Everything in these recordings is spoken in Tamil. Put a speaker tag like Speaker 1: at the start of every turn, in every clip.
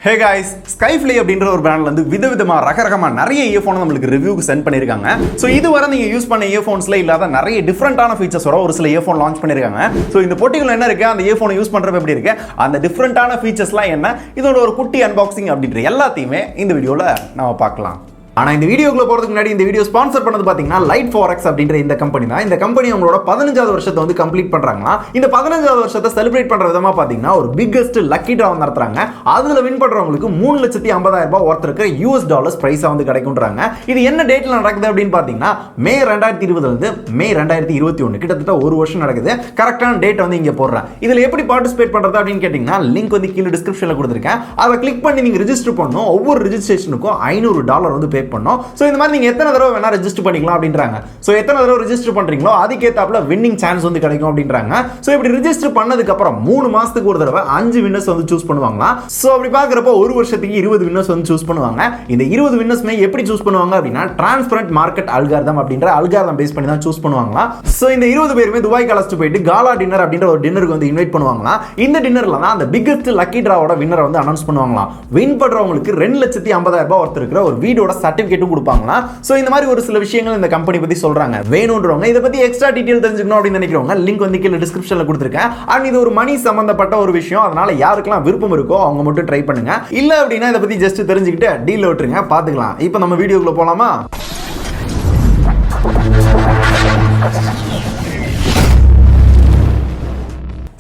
Speaker 1: Hey guys, Skyfly அப்படின்ற ஒரு பிராண்ட்ல இருந்து விதவிதமா ரகரகமா நிறைய இயர்ஃபோன் நமக்கு ரிவ்யூக்கு சென்ட் பண்ணிருக்காங்க. சோ இதுவரை நீங்க யூஸ் பண்ண இயர்ஃபோன்ஸ்ல இல்லாத நிறைய டிஃபரண்டான ஃபீச்சர்ஸோட ஒரு சில இயர்ஃபோன் லான்ச் பண்ணிருக்காங்க. சோ இந்த போட்டிக்குள்ள என்ன இருக்கு, அந்த இயர்ஃபோனை யூஸ் பண்றப்ப எப்படி இருக்கு, அந்த டிஃபரண்டான ஃபீச்சர்ஸ்லாம் என்ன, இதோட ஒரு குட்டி அன்பாக்சிங் அப்படின்ற எல்லாத்தையுமே இந்த வீடியோல நாம பார்க்கலாம். ஆனா இந்த வீடியோக்குள்ள போறதுக்கு முன்னாடி இந்த வீடியோ ஸ்பான்சர் பண்ணது பாத்தீங்கன்னா LiteForX அப்படின்ற இந்த கம்பெனி தான். இந்த கம்பெனி அவங்களோட 15வது வருஷத்தை வந்து கம்ப்ளீட் பண்றாங்களா. இந்த 15வது வருஷத்தை செலிப்ரேட் பண்ற விதமா பாத்தீங்கன்னா ஒரு பிக்கெஸ்ட் லக்கி டிரா நடத்துறாங்க. அதுல வின் பண்றவங்களுக்கு 3,50,000 ரூபாய் ஒர்த் இருக்க $US பிரைஸா வந்து கிடைக்கும்ன்றாங்க. இது என்ன டேட்ல நடக்குது அப்படின்னு பாத்தீங்கன்னா மே 2020 இருந்து மே 2021, கிட்டத்தட்ட ஒரு வருஷம் நடக்குது. கரெக்டான டேட் வந்து இங்க போடுறேன். இதுல எப்படி பார்ட்டிசிபேட் பண்றது அப்படின்னு கேட்டீங்கன்னா லிங்க் வந்து கீழே டிஸ்கிரிப்ஷன்ல கொடுத்திருக்கேன். அதை கிளிக் பண்ணி நீங்க ரெஜிஸ்டர் பண்ணனும். ஒவ்வொரு ரெஜிஸ்ட்ரேஷனுக்கும் $500 வந்து பே பண்ணனும். சோ இந்த மாதிரி நீங்க எத்தனை தடவை வேணா ரெஜிஸ்டர் பண்ணிக்கலாம் அப்படின்றாங்க. சோ எத்தனை தடவை ரெஜிஸ்டர் பண்றீங்களோ அதுக்கு ஏத்தாப்புல வின்னிங் சான்ஸ் வந்து கிடைக்கும் அப்படின்றாங்க. சோ இப்படி ரெஜிஸ்டர் பண்ணதுக்கு அப்புறம் 3 மாசத்துக்கு ஒரு தடவை 5 வின்னர்ஸ் வந்து சூஸ் பண்ணுவாங்களா. சோ அப்படி பாக்குறப்ப ஒரு வருஷத்துக்கு 20 வின்னர்ஸ் வந்து சூஸ் பண்ணுவாங்க. இந்த 20 வின்னர்ஸ்மே எப்படி சூஸ் பண்ணுவாங்க அப்படின்னா டிரான்ஸ்பரண்ட் மார்க்கெட் அல்காரிதம் அப்படின்ற அல்காரிதம் பேஸ் பண்ணி தான் சூஸ் பண்ணுவாங்களா. சோ இந்த 20 பேருமே துபாய்க்கு அழைச்சிட்டு போயிட்டு காலா டின்னர் அப்படின்ற ஒரு டின்னருக்கு வந்து இன்வைட் பண்ணுவாங்களா. இந்த டின்னர்ல தான் அந்த பிக்கெஸ்ட் லக்கி டிராவோட வின்னர் வந்து அனௌன்ஸ் பண்ணுவாங்களா. வின் பண்றவங்களுக்கு 2,50,000 ரூபாய் ஒர்த் இருக்கிற ஒரு வீடோட சர்டிபிகேட்டும் கொடுப்பாங்களா. சோ இந்த மாதிரி ஒரு சில விஷயங்கள் இந்த கம்பெனி பத்தி சொல்றாங்க. வேணும்ன்றவங்க இத பத்தி எக்ஸ்ட்ரா டீடைல் தெரிஞ்சுக்கணும் அப்படின்னு நினைக்கிறவங்க லிங்க் வந்து கீழ டிஸ்கிரிப்ஷன்ல கொடுத்திருக்கேன். அண்ட் இது ஒரு மணி சம்பந்தப்பட்ட ஒரு விஷயம். அதனால யாருக்கெல்லாம் விருப்பம் இருக்கோ அவங்க மட்டும் ட்ரை பண்ணுங்க. இல்ல அப்படின்னா இத பத்தி ஜஸ்ட் தெரிஞ்சுக்கிட்டு டீல் விட்டுருங்க, பாத்துக்கலாம். இப்போ நம்ம வீடியோக்குள்ள போலாமா?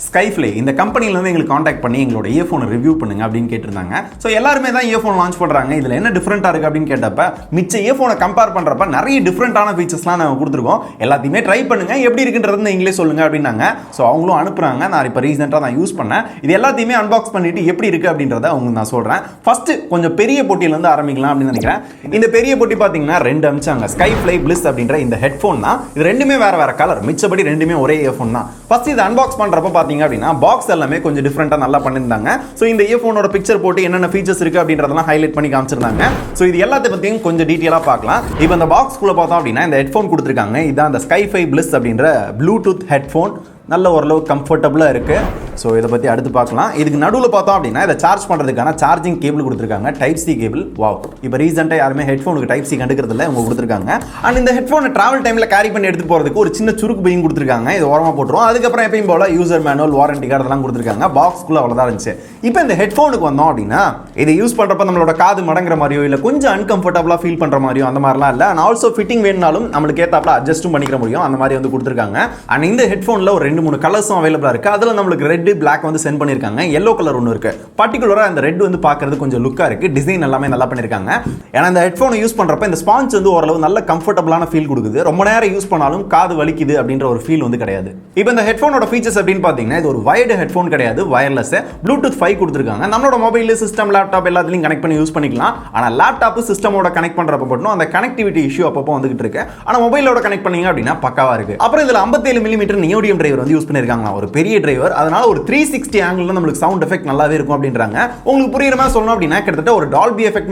Speaker 1: Skyfly இந்த கம்பெனில இருந்து எங்களுக்கு காண்டாக்ட் பண்ணி எங்களோட இயர்ஃபோனை ரிவ்யூ பண்ணுங்க அப்படின்னு கேட்டிருந்தாங்க. ஸோ எல்லாருமே தான் இயர்ஃபோன் லான்ச் பண்றாங்க. இதுல என்ன டிஃபரெண்டா இருக்கு அப்படின்னு கேட்டப்ப மிச்ச இயர்ஃபோனை கம்பேர் பண்றப்ப நிறைய டிஃபரெண்டான ஃபீச்சர்ஸ்லாம் நாங்கள் கொடுத்துருக்கோம். எல்லாத்தையுமே ட்ரை பண்ணுங்க, எப்படி இருக்குன்றது நீங்களே சொல்லுங்க அப்படின்னாங்க. ஸோ அவங்களும் அனுப்புறாங்க. நான் இப்போ ரீசெண்டாக நான் யூஸ் பண்ணேன். இது எல்லாத்தையுமே அன்பாக்ஸ் பண்ணிட்டு எப்படி இருக்கு அப்படின்றத உங்களுக்கு நான் சொல்றேன். ஃபர்ஸ்ட் கொஞ்சம் பெரிய போட்டியிலேருந்து ஆரம்பிக்கலாம் அப்படின்னு நினைக்கிறேன். இந்த பெரிய போட்டி பார்த்தீங்கன்னா 2 அம்சாங்க. Skyfly Bliss அப்படின்ற இந்த ஹெட்ஃபோன் தான். இது ரெண்டுமே வேற கலர், மிச்சபடி ரெண்டுமே ஒரே இயர்ஃபோன் தான். ஃபர்ஸ்ட் இது அன்பாக்ஸ் பண்றப்ப பார்த்தீங்க அப்படின்னா பாக்ஸ் எல்லாமே கொஞ்சம் டிஃபரெண்டா நல்லா பண்ணிருந்தாங்க. சோ இந்த இயர்ஃபோனோட பிக்சர் போட்டு என்னென்ன ஃபீச்சர்ஸ் இருக்கு அப்படின்றதெல்லாம் ஹைலைட் பண்ணி காமிச்சிருந்தாங்க. சோ இது எல்லாத்தையும் பத்தியும் கொஞ்சம் டீடைலா பார்க்கலாம். இப்போ இந்த பாக்ஸ் குள்ள பார்த்தோம் அப்படின்னா இந்த ஹெட்ஃபோன் கொடுத்திருக்காங்க. இதான் அந்த Skyfly Bliss அப்படின்ற ப்ளூடூத் ஹெட்ஃபோன். நல்ல ஓரளவு கம்ஃபர்டபுளாக இருக்குது. ஸோ இதை பற்றி அடுத்து பார்க்கலாம். இதுக்கு நடுவில் பார்த்தோம் அப்படின்னா இதை சார்ஜ் பண்ணுறதுக்கான சார்ஜிங் கேபிள் கொடுத்துருக்காங்க. Type C cable. வாவ், இப்போ ரீசெண்டாக யாருமே ஹெட்ஃபோனுக்கு டைப் சி கண்டுக்கிறதுல அவங்க கொடுத்துருக்காங்க. அண்ட் இந்த ஹெட்ஃபோனை ட்ராவல் டைமில் கேரி பண்ணி எடுத்து போகிறதுக்கு ஒரு சின்ன சுருக்கு பையும் கொடுத்துருக்காங்க. இது ஓரமாக போட்டுரும். அதுக்கப்புறம் எப்பயும் போல யூசர் மேனுவல், வாரண்டி கார்டு அதெல்லாம் கொடுத்துருக்காங்க. பாக்ஸ்க்குள்ளே அவ்வளோதான் இருந்துச்சு. இப்போ இந்த ஹெட்ஃபோனுக்கு வந்தோம் அப்படின்னா இதை யூஸ் பண்ணுறப்ப நம்மளோட காது மடங்குற மாதிரியோ இல்லை கொஞ்சம் அன்கம்ஃபர்டபுளாக ஃபீல் பண்ணுற மாதிரியோ அந்த மாதிரிலாம் இல்லை. அண்ட் ஆல்சோ ஃபிட்டிங் வேணுனாலும் நம்மளுக்கு ஏற்றாப்புல அட்ஜஸ்ட்டும் பண்ணிக்கிற முடியும். அந்த மாதிரி வந்து கொடுத்துருக்காங்க. அண்ட் இந்த ஹெட்ஃபோனில் ஒரு 2-3 கலர்ஸும் அவைலபிளா இருக்கு. அதுல நமக்கு ரெட், பிளாக் வந்து சென்ட் பண்ணிருக்காங்க. yellow கலர் ஒன்னு இருக்கு. பர்టిక్యులரா அந்த ரெட் வந்து பார்க்கிறது கொஞ்சம் லுக்கா இருக்கு. டிசைன் எல்லாமே நல்லா பண்ணிருக்காங்க. ஏன்னா இந்த ஹெட்ஃபோனை யூஸ் பண்றப்ப இந்த ஸ்பாஞ்ச் வந்து ஓரளவு நல்ல கம்ஃபர்டபுளான ஃபீல் கொடுக்குது. ரொம்ப நேரம் யூஸ் பண்ணாலும் காது வலிக்குது அப்படின்ற ஒரு ஃபீல் வந்து கிடையாது. இப்போ இந்த ஹெட்ஃபோனோட ஃபீச்சர்ஸ் அப்படின்னு பாத்தீங்கன்னா இது ஒரு வயர்டு ஹெட்ஃபோன் கிடையாது, வயர்லெஸ். ப்ளூடூத் 5 கொடுத்திருக்காங்க. நம்மளோட மொபைல், சிஸ்டம், லேப்டாப் எல்லாத்துலயும் கனெக்ட் பண்ணி யூஸ் பண்ணிக்கலாம். ஆனா லேப்டாப் சிஸ்டமோட கனெக்ட் பண்றப்ப மட்டும் அந்த கனெக்டிவிட்டி இஷ்யூ அப்பப்போ வந்துகிட்டு இருக்கு. ஆனா மொபைலோட கனெக்ட் பண்ணீங்க அப்படின்னா பக்காவா இருக்கு. அப்புறம் இதுல 57 மில்லிமீட்டர் நியோடியம் டிரைவர் வந்து யூஸ் பண்ணிருக்காங்க. ஒரு பெரிய டிரைவர். அதனால ஒரு 360 ஆங்கிள் நமக்கு சவுண்ட் எஃபெக்ட் நல்லாவே இருக்கும் அப்படின்றாங்க. உங்களுக்கு புரியுற மாதிரி சொல்லணும் அப்படின்னா கிட்டத்தட்ட ஒரு டால்பி எஃபெக்ட்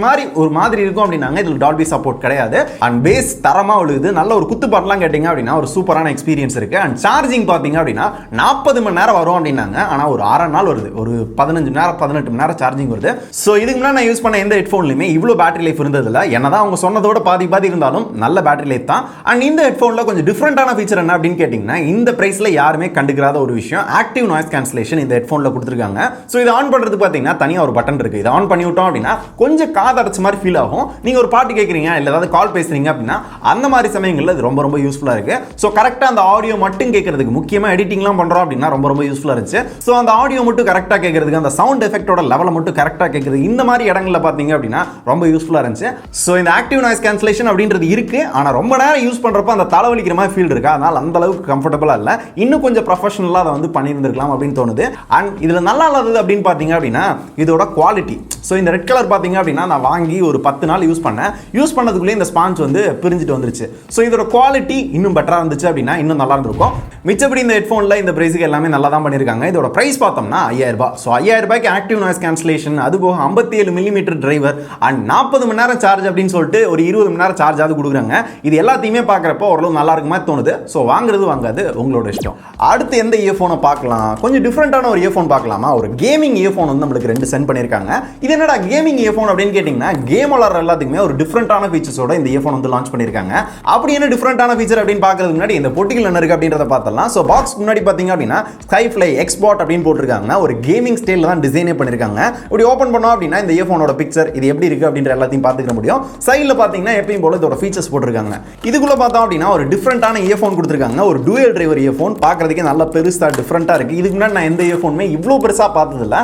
Speaker 1: மாதிரி இருக்கும் அப்படின்னாங்க. இதுல டால்பி சப்போர்ட் கிடையாது. அண்ட் பேஸ் தரமா விழுது. நல்ல ஒரு குத்து பாட்டுலாம் கேட்டீங்க அப்படின்னா ஒரு சூப்பரான எக்ஸ்பீரியன்ஸ் இருக்கு. அண்ட் சார்ஜிங் பாத்தீங்க அப்படின்னா 40 மணி நேரம் வரும் அப்படின்னாங்க. ஆனா ஒரு 6 நாள் வருது. ஒரு 15 மணி நேரம் 18 மணி நேரம் சார்ஜிங் வருது. சோ இதுக்கு முன்னாடி நான் யூஸ் பண்ண எந்த ஹெட்ஃபோன்லயுமே இவ்வளவு பேட்டரி லைஃப் இருந்தது இல்ல. என்னதான் அவங்க சொன்னதோட பாதி இருந்தாலும் நல்ல பேட்டரி லைஃப் தான். அண்ட் இந்த ஹெட்ஃபோன்ல கொஞ்சம் டிஃபரெண்டான ஃபீச்சர் என்ன அப்படின்னு கேட்டீங்கன்னா இந்த பிரைஸ்ல யாருமே கண்டுக்காத ஒரு விஷயம், ஆக்டிவ் நாய்ஸ் கேன்சலேஷன் இந்த ஹெட்ஃபோன்ல கொடுத்திருக்காங்க. சோ இத ஆன் பண்றதுக்கு பாத்தீங்கன்னா தனியா ஒரு பட்டன் இருக்கு. இத ஆன் பண்ணி விட்டோம் அப்படின்னா கொஞ்சம் காதடைச்ச மாதிரி ஃபீல் ஆகும். நீங்க ஒரு பாட்டு கேக்குறீங்க இல்ல ஏதாவது கால் பேசுறீங்க அப்படின்னா அந்த மாதிரி சமயங்கள்ல இது ரொம்ப யூஸ்ஃபுல்லா இருக்கு. சோ கரெக்ட்டா அந்த ஆடியோ மட்டும் கேட்கிறதுக்கு, முக்கியமா எடிட்டிங்லாம் பண்றோம் அப்படின்னா ரொம்ப யூஸ்ஃபுல்லா இருந்துச்சு. சோ அந்த ஆடியோ மட்டும் கரெக்ட்டா கேட்கிறதுக்கு, அந்த சவுண்ட் எஃபெக்ட்டோட லெவலை மட்டும் கரெக்ட்டா கேட்கிறது, இந்த மாதிரி இடங்கள்ல பாத்தீங்க அப்படின்னா ரொம்ப யூஸ்ஃபுல்லா இருந்துச்சு. சோ இந்த ஆக்டிவ் நாய்ஸ் கேன்சலேஷன் அப்படின்றது இருக்கு. ஆனா ரொம்ப நேரம் யூஸ் பண்றப்ப அந்த தலைவலிக்கிற மாதிரி ஃபீல் இருக்கு. அதனால அந்த அளவுக்கு கம்ஃபர்டபுளா இல்ல. இன்னும் கொஞ்சம் ப்ரொஃபஷனலா அதை வந்து பண்ணியிருந்திருக்கலாம் அப்படின்னு தோணுது. அண்ட் இதுல நல்லா இல்லாதது அப்படின்னு பாத்தீங்க அப்படின்னா இதோட குவாலிட்டி. சோ இந்த ரெட் கலர் பாத்தீங்க அப்படின்னா நான் வாங்கி ஒரு 10 நாள் யூஸ் பண்ணதுக்குள்ளே இந்த ஸ்பாஞ்ச் வந்து பிரிஞ்சிட்டு வந்துருச்சு. சோ இதோட குவாலிட்டி இன்னும் பெட்டரா இருந்துச்சு அப்படின்னா இன்னும் நல்லா இருந்திருக்கும். மிச்சபடி இந்த ஹெட்ஃபோன்ல இந்த பிரைஸ்க்கு எல்லாமே நல்லா தான் பண்ணிருக்காங்க. இதோட பிரைஸ் பார்த்தோம்னா 5000 ரூபாய். சோ 5000 ரூபாய்க்கு ஆக்டிவ் நாய்ஸ் கேன்சலேஷன், அது போக 57 மில்லிமீட்டர் டிரைவர் அண்ட் 40 மணி நேரம் சார்ஜ் அப்படின்னு சொல்லிட்டு ஒரு 20 மணி நேரம் சார்ஜ் ஆகுது கொடுக்குறாங்க. இது எல்லாத்தையுமே பார்க்கறப்போ ஓரளவு நல்லா இருக்குமா தோணுது. சோ வாங்காது உங்களோட இஷ்டம். அடுத்து எந்த இயர்ஃபோனை பார்க்கலாம்? கொஞ்சம் டிஃபரெண்டான ஒரு இயர்ஃபோன் பார்க்கலாமா? ஒரு கேமிங் இயர்ஃபோன் வந்து நம்மளுக்கு 2 சென்ட் பண்ணிருக்காங்க. இது என்னடா கேமிங் இயர்ஃபோன் அப்படின்னு கேட்டிங்கன்னா கேம் விளையாடுற எல்லாத்துக்குமே ஒரு டிஃப்ரெண்டான ஃபீச்சர்ஸோட இந்த இயர்ஃபோன் வந்து லான்ச் பண்ணியிருக்காங்க. அப்படி என்ன டிஃப்ரெண்டான ஃபீச்சர் அப்படின்னு பார்க்கறதுக்கு முன்னாடி இந்த பொட்டிகள் என்ன இருக்கு அப்படின்றத பார்த்தலாம். ஸோ பாக்ஸ் முன்னாடி பார்த்தீங்க அப்படின்னா Skyfly X Bot அப்படின்னு போட்டிருக்காங்க. ஒரு கேமிங் ஸ்டைலில் தான் டிசைனே பண்ணியிருக்காங்க. இப்படி ஓப்பன் பண்ணோம் அப்படின்னா இந்த இயர்ஃபோனோட பிக்சர் இது எப்படி இருக்கு அப்படின்ற எல்லாத்தையும் பார்த்துக்க முடியும். சைடில் பார்த்தீங்கன்னா எப்பயும் போல இதோட ஃபீச்சர்ஸ் போட்டிருக்காங்க. இதுக்குள்ள பார்த்தோம் அப்படின்னா ஒரு டிஃப்ரெண்டான இயர்ஃபோன் கொடுத்துருக்காங்க. ஒரு டூயல் டிரைவர் இயர்ஃபோன் பார்க்கறதுக்கே நல்ல பெருசா டிஃப்ரெண்டாக இருக்கு. இதுக்கு முன்னாடி நான் எந்த இயர்ஃபோனுமே இவ்வளோ பெருசாக பார்த்ததில்ல.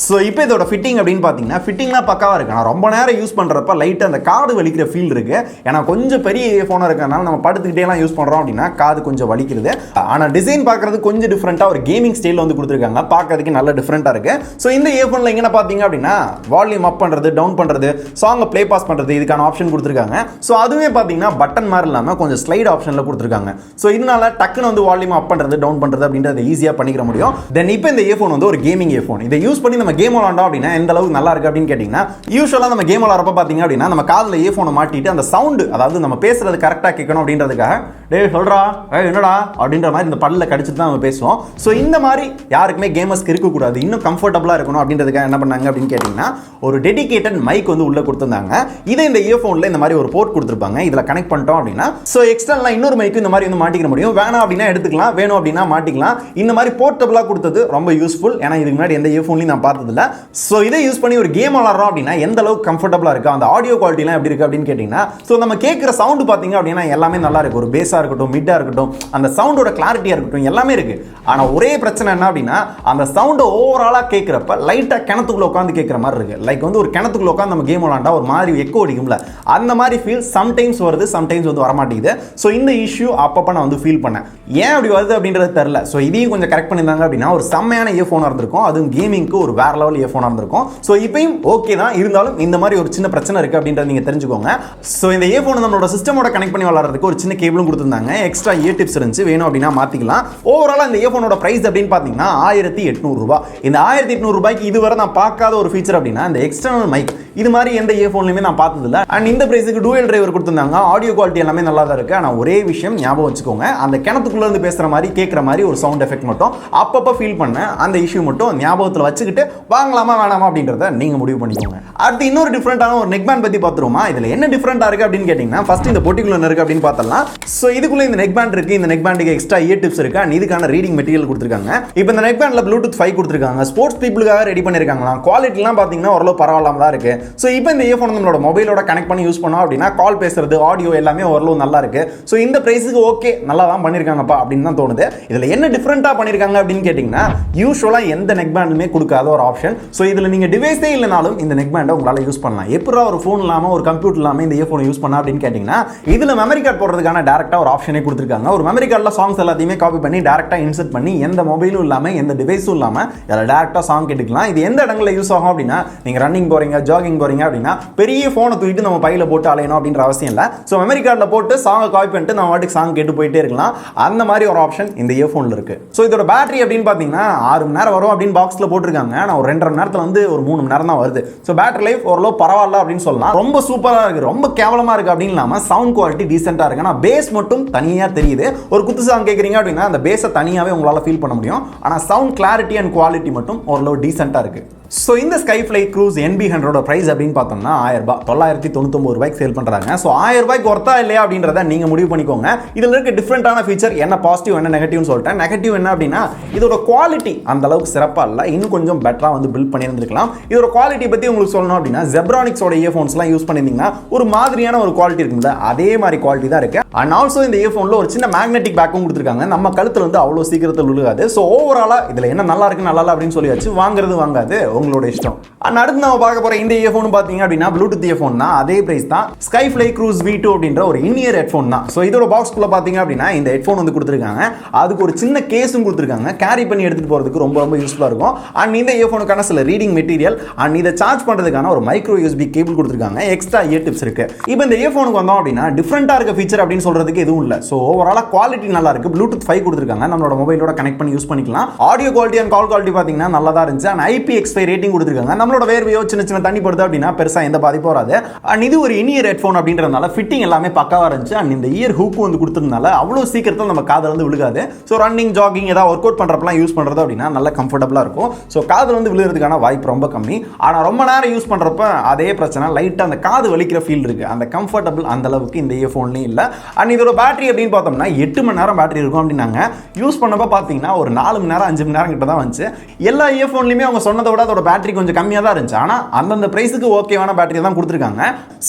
Speaker 1: ஸோ இப்போ இதோட ஃபிட்டிங் அப்படின்னு பார்த்தீங்கன்னா ஃபிட்டிங்லாம் பக்காவாக இருக்கு. நான் ரொம்ப நேரம் யூஸ் பண்ணுறப்ப லைட்டாக அந்த காது வலிக்கிற ஃபீல் இருக்கு. ஏன்னா கொஞ்சம் பெரிய இயர்ஃபோனாக இருக்கனால நம்ம படுத்துக்கிட்டேலாம் யூஸ் பண்ணுறோம் அப்படின்னா காது கொஞ்சம் வலிக்கிறது. ஆனால் டிசைன் பார்க்கறது கொஞ்சம் டிஃப்ரெண்ட்டாக ஒரு கேமிங் ஸ்டைலில் வந்து கொடுத்துருக்காங்க. பார்க்கறதுக்கு நல்ல டிஃப்ரெண்ட்டாக இருக்கு. ஸோ இந்த இயர்ஃபோனில் எங்கே பார்த்தீங்க அப்படின்னா வால்யூம் அப் பண்ணுறது, டவுன் பண்ணுறது, சாங்கை ப்ளே பாஸ் பண்ணுறது இதுக்கான ஆப்ஷன் கொடுத்துருக்காங்க. ஸோ அதுவே பார்த்தீங்கன்னா பட்டன் மாதிரி இல்லாமல் கொஞ்சம் ஸ்லைட் ஆப்ஷனில் கொடுத்துருக்காங்க. ஸோ இதனால டக்குன்னு வந்து வால்யூம் அப் பண்ணுறது, டவுன் பண்ணுறது அப்படின்றத ஈஸியாக பண்ணிக்கிற முடியும். தென் இப்போ இந்த இயர்ஃபோன் வந்து ஒரு கேமிங் இயர்ஃபோன். இதை யூஸ் பண்ணி நம்ம கேம் விளாண்டோம் அப்படின்னா எந்த அளவுக்கு நல்லா இருக்கு அப்படின்னு கேட்டிங்கன்னா யூஸ்வலாக நம்ம கேம் விளாட்றப்ப பார்த்தீங்க அப்படின்னா நம்ம காதில் இயர்ஃபோனை மாட்டிட்டு அந்த சவுண்டு, அதாவது நம்ம பேசுறது கரெக்டாக கேட்கணும் அப்படின்றதுக்காக டேய் சொல்றா என்னடா அப்படின்ற மாதிரி இந்த பல்ல கடிச்சிட்டு தான் நம்ம பேசுவோம். ஸோ இந்த மாதிரி யாருக்குமே கேமர்ஸ்க்கு இருக்கக்கூடாது, இன்னும் கம்ஃபர்டபுளாக இருக்கணும் அப்படின்றதுக்காக என்ன பண்ணாங்க அப்படின்னு கேட்டிங்கன்னா ஒரு டெடிகேட்டட் மைக் வந்து உள்ள கொடுத்துருந்தாங்க. இதே இந்த இயர்ஃபோனில் இந்த மாதிரி ஒரு போர்ட் கொடுத்துருப்பாங்க. இதில் கனெக்ட் பண்ணிட்டோம் அப்படின்னா ஸோ எக்ஸ்டர்னலாக இன்னொரு மைக்கு இந்த மாதிரி வந்து மாட்டிக்க முடியும். வேணாம் அப்படின்னா எடுத்துக்கலாம், வேணும் அப்படின்னா மாட்டிக்கலாம். இந்த மாதிரி போர்ட்டபுளாக கொடுத்தது ரொம்ப யூஸ்ஃபுல். ஏன்னா இதுக்கு முன்னாடி எந்த இயர்ஃபோன்லையும் நான் பார்த்ததில்ல. ஸோ இதை யூஸ் பண்ணி ஒரு கேம் விளாட்றோம் அப்படின்னா எந்த அளவுக்கு கம்ஃபர்டபுளாக இருக்கு, அந்த ஆடியோ குவாலிட்டிலாம் எப்படி இருக்கு அப்படின்னு கேட்டிங்கன்னா ஸோ நம்ம கேட்குற சவுண்டு பார்த்தீங்க அப்படின்னா எல்லாமே நல்லா இருக்கு. ஒரு பேஸாக இருக்கட்டும், மிட்டாக இருக்கட்டும், அந்த சவுண்டோட கிளாரிட்டியாக இருக்கட்டும், எல்லாமே இருக்கு. ஆனால் ஒரே பிரச்சனை என்ன அப்படின்னா அந்த சவுண்டை ஓவராலாக கேட்குறப்ப லைட்டாக கிணத்துக்குள்ள உட்காந்து கேட்குற மாதிரி இருக்கு. லைக் வந்து ஒரு கிணத்துக்குள்ள உட்காந்து நம்ம கேம் விளாண்டா ஒரு மாதிரி எக்கோ அடிக்கும்ல, அந்த மாதிரி ஃபீல் சம்டைம்ஸ் வருது, சம்டைம்ஸ் வந்து வரமாட்டேங்குது. ஸோ இந்த இஷ்யூ அப்பப்போ நான் வந்து ஃபீல் பண்ணேன். ஏன் அப்படி வருது அப்படின்றது தெரியல. ஸோ இதையும் கொஞ்சம் கரெக்ட் பண்ணியிருந்தாங்க அப்படின்னா ஒரு செம்மையான இயர்ஃபோனாக இருந்திருக்கும். அதுவும் கேமிங்க்கு ஒரு வேற லெவல் இயர்ஃபோனாக இருந்திருக்கும். ஸோ இப்பயும் ஓகே தான், இருந்தாலும் இந்த மாதிரி ஒரு சின்ன பிரச்சனை இருக்கு அப்படின்றத நீங்க தெரிஞ்சுக்கோங்க. ஸோ இந்த இயர்ஃபோன் நம்மளோட சிஸ்டமோட கனெக்ட் பண்ணி விளாட்றதுக்கு ஒரு சின்ன கேபிளும் கொடுத்துருந்தாங்க. எக்ஸ்ட்ரா இயர் டிப்ஸ் இருந்துச்சு, வேணும் அப்படின்னா மாத்திக்கலாம். ஓவரால் இந்த இயர்ஃபோனோட பிரைஸ் அப்படின்னு பார்த்தீங்கன்னா 1800 ரூபாய். இந்த 1800 ரூபாய்க்கு இதுவரை நான் பார்க்காத ஒரு ஃபீச்சர் அப்படின்னா இந்த எக்ஸ்டர்னல் மைக். இது மாதிரி எந்த இயர்ஃபோன்லையுமே நான் பார்த்ததில்ல. அண்ட் இந்த பிரைஸுக்கு டூயல் டிரைவர் கொடுத்துருந்தாங்க. ஆடியோ குவாலிட்டி எல்லாமே நல்லா தான் இருக்கு. ஆனால் ஒரே விஷயம் ஞாபகம் வச்சுக்கோங்க, அந்த கிணத்துக்குள்ள இருந்து பேசுற மாதிரி கேட்குற மாதிரி ஒரு சவுண்ட் எஃபெக்ட் மட்டும் அப்பப்போ ஃபீல் பண்ணேன். அந்த இஷ்யூ மட்டும் ஞாபகத்தில் வச்சுக்கிட்டு வாங்கலாமா வேணாமா அப்படின்றத நீங்க முடிவு பண்ணிக்கோங்க. அடுத்து இன்னொரு டிஃப்ரெண்டான ஒரு நெக் பேண்ட் பத்தி பார்த்துருவோமா. இதுல என்ன டிஃப்ரெண்டா இருக்கு அப்படின்னு கேட்டீங்கன்னா ஃபர்ஸ்ட் இந்த பொட்டிக்குள்ள என்ன இருக்கு அப்படின்னு பார்த்தலாம். ஸோ இதுக்குள்ள இந்த நெக் பேண்ட் இருக்கு. இந்த நெக் பேண்டுக்கு எக்ஸ்ட்ரா இயர் டிப்ஸ் இருக்கு. அண்ட் இதுக்கான ரீடிங் மெட்டீரியல் கொடுத்துருக்காங்க. இப்போ இந்த நெக் பேண்ட்ல ப்ளூடூத் 5 கொடுத்துருக்காங்க. ஸ்போர்ட்ஸ் பீப்புளுக்காக ரெடி பண்ணிருக்காங்களாம். குவாலிட்டிலாம் பார்த்தீங்கன்னா ஓரளவு பரவாயில்லாம தான் இருக்கு. ஸோ இப்போ இந்த இயர்ஃபோன் நம்மளோட மொபைலோட கனெக்ட் பண்ணி யூஸ் பண்ணோம் அப்படின்னா கால் பேசுறது, ஆடியோ எல்லாமே ஓரளவு நல்லா இருக்கு. ஸோ இந்த பிரைஸுக்கு ஓகே, நல்லா தான் பண்ணிருக்காங்கப்பா அப்படின்னு தான் தோணுது. இதுல என்ன டிஃப்ரெண்டா பண்ணிருக்காங்க அப்படின்னு கேட்டீங்கன்னா யூஸ்வலா எந்த நெக் பேண்டுமே கொடுக்காத ஒரு ஆப்ஷன். ஸோ இதுல நீங்க டிவைஸே இல்லைனாலும் இந்த நெக் பேண்டை உங்களால யூஸ் பண்ணலாம். எப்படா ஒரு ஃபோன் இல்லாம ஒரு கம்ப்யூட்டர் இல்லாம இந்த இயர்ஃபோன் யூஸ் பண்ணா அப்படின்னு கேட்டீங்கன்னா இதுல மெமரி கார்டு போடுறதுக்கான டைரக்டா ஒரு ஆப்ஷனே கொடுத்துருக்காங்க. ஒரு மெமரி கார்டுல சாங்ஸ் எல்லாத்தையுமே காப்பி பண்ணி டைரக்டா இன்சர்ட் பண்ணி எந்த மொபைலும் இல்லாம எந்த டிவைஸும் இல்லாம இதில் டைரக்டா சாங் கேட்டுக்கலாம். இது எந்த இடங்களில் யூஸ் ஆகும் அப்படின்னா நீங்க ரன்னிங் போறீங்க, ஜாகிங் போறீங்க அப்படின்னா பெரிய போனை தூக்கிட்டு நம்ம பையில போட்டு அலையணும் அப்படின்ற அவசியம் இல்லை. ஸோ மெமரி கார்டில் போட்டு சாங்கை காப்பி பண்ணிட்டு நம்ம வாட்டுக்கு சாங் கேட்டு போயிட்டே இருக்கலாம். அந்த மாதிரி ஒரு ஆப்ஷன் இந்த இயர்ஃபோன்ல இருக்கு. ஸோ இதோட பேட்டரி அப்படின்னு பார்த்தீங்கன்னா 6 மணி நேரம் வரும் அப்படின்னு பாக்ஸ்ல போட்டிருக்காங்க. நான் ஒரு 2.5 மணி நேரத்தில் வந்து ஒரு 3 மணி நேரம் தான் வருது. ஸோ பேட்டரி லைஃப் ஓரளவு பரவாயில்ல அப்படின்னு சொல்லலாம். ரொம்ப சூப்பராக இருக்கு, ரொம்ப கேவலமா இருக்கு அப்படின்னு இல்லாம சவுண்ட் குவாலிட்டி டீசென்டா இருக்கு. ஆனால் பேஸ் மட்டும் தனியா தெரியுது. ஒரு குத்து சாங் கேட்குறீங்க அப்படின்னா அந்த பேஸை தனியாவே உங்களால் ஃபீல் பண்ண முடியும். ஆனால் சவுண்ட் கிளாரிட்டி அண்ட் குவாலிட்டி மட்டும் ஓரளவு டீசென்டா இருக்கு. ஸோ இந்த Skyfly Cruze NB100 பிரைஸ் அப்படின்னு பார்த்தோம்னா 1000 ரூபாய், 999 ரூபாய்க்கு சேல் பண்றாங்க. ஸோ 1000 ரூபாய்க்கு ஒர்த்தா இல்லையா அப்படின்றத நீங்க முடிவு பண்ணிக்கோங்க. இதில் இருக்க டிஃப்ரெண்டான ஃபீச்சர் என்ன பாசிட்டிவ் என்ன நெகட்டிவ்னு சொல்லிட்டேன். நெகட்டிவ் என்ன அப்படின்னா இதோட குவாலிட்டி அந்த அளவுக்கு சிறப்பாக இல்லை, இன்னும் கொஞ்சம் பெட்டரா வந்து பில்ட் பண்ணியிருந்திருக்கலாம். இதோட குவாலிட்டி பத்தி உங்களுக்கு சொல்லணும் அப்படின்னா ஜெப்ரானிக்ஸோட இயர்ஃபோன்ஸ்லாம் யூஸ் பண்ணியிருந்தீங்கன்னா ஒரு மாதிரியான ஒரு குவாலிட்டி இருக்கும்ல, அதே மாதிரி குவாலிட்டி தான் இருக்கு. அண்ட் ஆல்சோ இந்த இயர்ஃபோன்ல ஒரு சின்ன மேக்னெட்டிக் பேக்கும் கொடுத்துருக்காங்க. நம்ம கழுத்துல வந்து அவ்வளோ சீக்கிரத்தில் விழுகாது. ஸோ ஓவராலா இதுல என்ன நல்லா இருக்கு நல்லா இல்லை அப்படின்னு சொல்லியாச்சு. வாங்குறது வாங்காது உங்களோட இஷ்டம். அடுத்து நம்ம பார்க்க போற இந்த இயர்ஃபோன் பாத்தீங்க அப்படின்னா ப்ளூடூத் இயர்ஃபோன் தான். அதே பிரைஸ் தான். Skyfly Cruze V2 அப்படின்ற ஒரு இன்-இயர் ஹெட்ஃபோன் தான். ஸோ இதோட பாக்ஸ்குள்ள பாத்தீங்க அப்படின்னா இந்த ஹெட்ஃபோன் வந்து கொடுத்துருக்காங்க. அதுக்கு ஒரு சின்ன கேஸும் கொடுத்துருக்காங்க. கேரி பண்ணி எடுத்துட்டு போறதுக்கு ரொம்ப ரொம்ப யூஸ்ஃபுல்லா இருக்கும். அண்ட் இந்த இயர்ஃபோனுக்கான சில ரீடிங் மெட்டீரியல் அண்ட் இதை சார்ஜ் பண்றதுக்கான ஒரு மைக்ரோ USB கேபிள் கொடுத்துருக்காங்க. எக்ஸ்ட்ரா இயர் டிப்ஸ் இருக்கு. இப்போ இந்த இயர்ஃபோனுக்கு வந்தோம் அப்படின்னா டிஃப்ரெண்டா இருக்க ஃபீச்சர் அப்படின்னு சொல்றதுக்கு எதுவும் இல்லை. ஸோ ஓவராலா குவாலிட்டி நல்லா இருக்கு. ப்ளூடூத் 5 கொடுத்துருக்காங்க. நம்மளோட மொபைலோட கனெக்ட் பண்ணி யூஸ் பண்ணிக்கலாம். Audio quality and call quality பாத்தீங்கன்னா நல்லா தான் இருந்துச்சு. அண்ட் IP எக்ஸ்பைரி ரேட்டிங் கொடுத்துருக்காங்க. நம்மளோட வேர்வையோ சின்ன சின்ன தண்ணி படுது அப்படின்னா பெருசாக எந்த பாதிப்பும் வராது. அண்ட் இது ஒரு இனியர் ஹெட்ஃபோன் அப்படின்றதுனால ஃபிட்டிங் எல்லாமே பக்காவாக இருந்துச்சு. அண்ட் இந்த இயர் ஹூக் வந்து கொடுத்ததுனால அவ்வளோ சீக்கிரத்தில் நம்ம காதில் வந்து விழுகாது. ஸோ ரன்னிங் ஜாகிங் ஏதாவது ஒர்க் அவுட் பண்ணுறப்பலாம் யூஸ் பண்ணுறது அப்படின்னா நல்ல கம்ஃபர்டபுளாக இருக்கும். ஸோ காதில் வந்து விழுகிறதுக்கான வாய்ப்பு ரொம்ப கம்மி. ஆனால் ரொம்ப நேரம் யூஸ் பண்ணுறப்ப அதே பிரச்சனை, லைட்டாக அந்த காது வலிக்கிற ஃபீல் இருக்குது. அந்த கம்ஃபர்டபுள் அந்த அளவுக்கு இந்த இயர்ஃபோன்லேயும் இல்லை. அண்ட் இதோட பேட்டரி அப்படின்னு பார்த்தோம்னா 8 மணி நேரம் பேட்டரி இருக்கும் அப்படின்னாங்க. யூஸ் பண்ணப்போ பார்த்தீங்கன்னா ஒரு 4 மணி நேரம் 5 மணி நேரம் கிட்ட தான் வந்துச்சு. எல்லா இயர்ஃபோன்லையுமே அவங்க சொன்னதை விட அதோட பேட்டரி கொஞ்சம் கம்மியாக தான் இருந்துச்சு. ஆனால் அந்தந்த பிரைஸுக்கு ஓகேவான பேட்டரி தான் கொடுத்துருக்காங்க.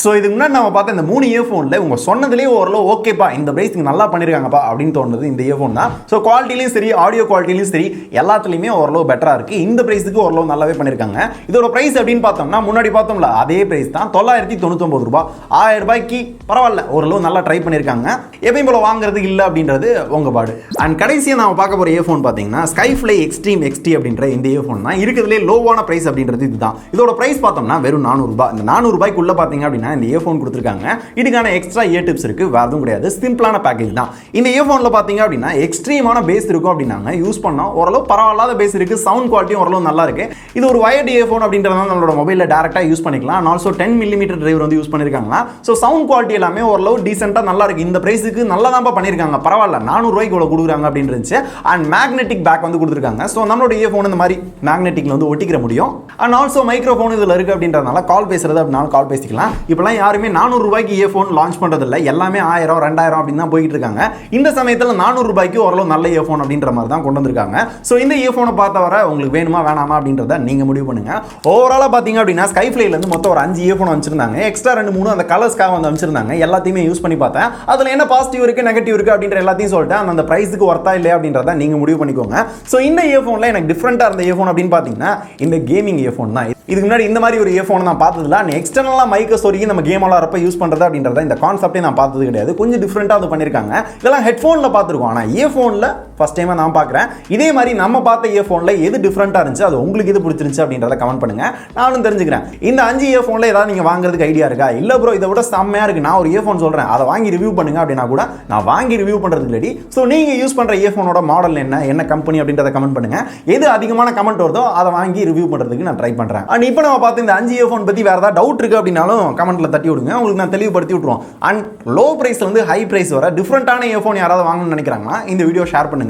Speaker 1: ஸோ இதுக்கு முன்னாடி நம்ம பார்த்த இந்த 3 இயர்ஃபோனில் உங்கள் சொன்னதுலேயே ஓரளவு ஓகேப்பா இந்த பிரைஸ்க்கு நல்லா பண்ணியிருக்காங்கப்பா அப்படின்னு தோணுது இந்த இயர்ஃபோன் தான். ஸோ குவாலிட்டிலையும் சரி ஆடியோ குவாலிட்டிலையும் சரி எல்லாத்துலேயுமே ஓரளவு பெட்டராக இருக்குது. இந்த பிரைஸுக்கு ஓரளவு நல்லாவே பண்ணியிருக்காங்க. இதோட பிரைஸ் அப்படின்னு பார்த்தோம்னா முன்னாடி பார்த்தோம்ல அதே பிரைஸ் தான், 999 ரூபாய். 1000 ரூபாய்க்கு பரவாயில்ல, ஓரளவு நல்லா ட்ரை பண்ணியிருக்காங்க. எப்பயும் போல வாங்குறது இல்லை அப்படின்றது உங்க பாடு. அண்ட் கடைசியாக நம்ம பார்க்க போகிற இயர்ஃபோன் பார்த்தீங்கன்னா Skyfly Xtreme XT அப்படின்ற இந்த இயர்ஃபோன் தான். இருக்கிறதுலே லோவான பிரைஸ் அப்படின்றது இதுதான். இதோட பிரைஸ் பார்த்தோம்னா வெறும் 400 ரூபாய். இந்த 400 ரூபாய்க்குள்ள பார்த்தீங்க அப்படின்னா இந்த இயர்ஃபோன் கொடுத்துருக்காங்க. இதுக்கான எக்ஸ்ட்ரா இயர் டிப்ஸ் இருக்கு, வேற எதுவும் கிடையாது. சிம்பிளான பேக்கேஜ் தான். இந்த இயர்ஃபோனில் பார்த்தீங்க அப்படின்னா எக்ஸ்ட்ரீமான பேஸ் இருக்கும் அப்படின்னாங்க. யூஸ் பண்ணால் ஓரளவு பரவாயில்லாத பேஸ் இருக்கு. சவுண்ட் குவாலிட்டியும் ஓரளவு நல்லா இருக்கு. இது ஒரு வயர்டு இயர்ஃபோன் அப்படின்றத நம்மளோட மொபைலில் டேரக்டாக யூஸ் பண்ணிக்கலாம். அண்ட் ஆல்சோ 10 mm டிரைவர் வந்து யூஸ் பண்ணியிருக்காங்களா. ஸோ சவுண்ட் குவாலிட்டி எல்லாமே ஓரளவு டீசெண்டாக நல்லா இருக்கு. இந்த பிரைஸுக்கு நல்லா தான் பண்ணியிருக்காங்க. பரவாயில்ல, 400 ரூபாய்க்கு இவ்வளோ கொடுக்குறாங்க அப்படின்னு இருந்துச்சு. அண்ட் மேக்னெட்டிக் பேக் வந்து கொடுத்துருக்காங்க. ஸோ நம்மளோட இயர்ஃபோன் இந்த மாதிரி மேக்னெட்டிக்ல வந்து ஒட்டிக்கிற முடியும். அண்ட் ஆல்சோ மைக்ரோஃபோன் இதில் இருக்கு அப்படின்றதுனால கால் பேசுறது அப்படின்னாலும் கால் பேசிக்கலாம். இப்போலாம் யாருமே 400 ரூபாய்க்கு இயர்ஃபோன் லான்ச் பண்ணுறது இல்லை. எல்லாமே 1000 2000 அப்படின்னு தான் போயிட்டு இருக்காங்க. இந்த சமயத்தில் 400 ரூபாய்க்கு ஓரளவு நல்ல இயர்ஃபோன் அப்படின்ற மாதிரி தான் கொண்டு வந்திருக்காங்க. ஸோ இந்த இயர்ஃபோனை பார்த்த வர உங்களுக்கு வேணுமா வேணாமா அப்படின்றத நீங்கள் முடிவு பண்ணுங்க. ஓவராலாக பார்த்தீங்க அப்படின்னா ஸ்கைஃப்ளைலேருந்து மொத்தம் ஒரு 5 இயர்ஃபோன் வச்சிருந்தாங்க. எக்ஸ்ட்ரா 2-3 அந்த கலர்ஸ்க்காக வந்து அமைச்சிருந்தாங்க. எல்லாத்தையுமே யூஸ் பண்ணி பார்த்தேன். அதில் என்ன பாசிட்டிவ் இருக்கு நெகட்டிவ் இருக்கு அப்படின்ற எல்லாத்தையும் சொல்லிட்டேன். அந்த பிரைஸுக்கு ஒர்த்தா இல்லையா அப்படின்றத நீங்க முடிவு பண்ணிக்கோங்க. ஸோ இந்த இயர்ஃபோன்ல எனக்கு டிஃப்ரெண்டா இருந்த இயர்ஃபோன் அப்படின்னு பார்த்தீங்கன்னா இந்த கேமிங் இயர்ஃபோன் தான். இதுக்கு முன்னாடி இந்த மாதிரி ஒரு இயர்ஃபோன் நான் பார்த்ததில்ல. எக்ஸ்டர்னலாக மைக்கை சொருகி நம்ம கேம் விளாட்றப்ப யூஸ் பண்ணுறது அப்படின்றத இந்த கான்செப்டே நான் பார்த்தது கிடையாது. கொஞ்சம் டிஃப்ரெண்ட்டாக வந்து பண்ணியிருக்காங்க. இதெல்லாம் ஹெட்ஃபோனில் பார்த்துருக்கோம். ஆனால் இயர்ஃபோனில் ஃபர்ஸ்ட் டைமாக நான் பார்க்குறேன். இதே மாதிரி நம்ம பார்த்த இயர்ஃபோனில் எது டிஃப்ரெண்ட்டாக இருந்துச்சு, அது உங்களுக்கு எது பிடிச்சிருந்துச்சு அப்படின்றத கமெண்ட் பண்ணுங்க. நானும் தெரிஞ்சுக்கிறேன். இந்த 5 இயர்ஃபோனில் ஏதாவது நீங்கள் வாங்குறதுக்கு ஐடியா இருக்கா? இல்லை ப்ரோ இதை விட செம்மையாக இருக்குது, நான் ஒரு இயர்ஃபோன் சொல்கிறேன் அதை வாங்கி ரிவ்யூ பண்ணுங்க அப்படின்னா கூட நான் வாங்கி ரிவ்யூ பண்ணுறதுக்கு ரெடி. ஸோ நீங்கள் யூஸ் பண்ணுற இயர்ஃபோனோட மாடல் என்ன கம்பெனி அப்படின்றத கமெண்ட் பண்ணுங்க. எது அதிகமான கமெண்ட் வருதோ அதை வாங்கி ரிவ்யூ பண்ணுறதுக்கு நான் ட்ரை பண்ணுறேன். அண்ட் இப்போ நம்ம பார்த்து இந்த 5 இயர்ஃபோன் பற்றி வேறு ஏதாவது டவுட் இருக்குது அப்படின்னாலும் கமெண்ட்டில் தட்டி விடுங்க. உங்களுக்கு நான் தெளிவுபடுத்தி விட்டுருவோம். அண்ட் லோ பிரைஸ்ல இருந்து ஹை பிரைஸ் வர டிஃப்ரெண்டான இயர்ஃபோன் யாராவது வாங்கணும்னு நினைக்கிறாங்கன்னா இந்த வீடியோ ஷேர் பண்ணுங்க.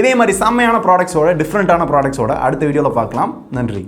Speaker 1: இதே மாதிரி செம்மையான ப்ராடக்ட்ஸோட டிஃப்ரெண்டான ப்ராடக்ட்ஸோட அடுத்த வீடியோவில் பார்க்கலாம். நன்றி.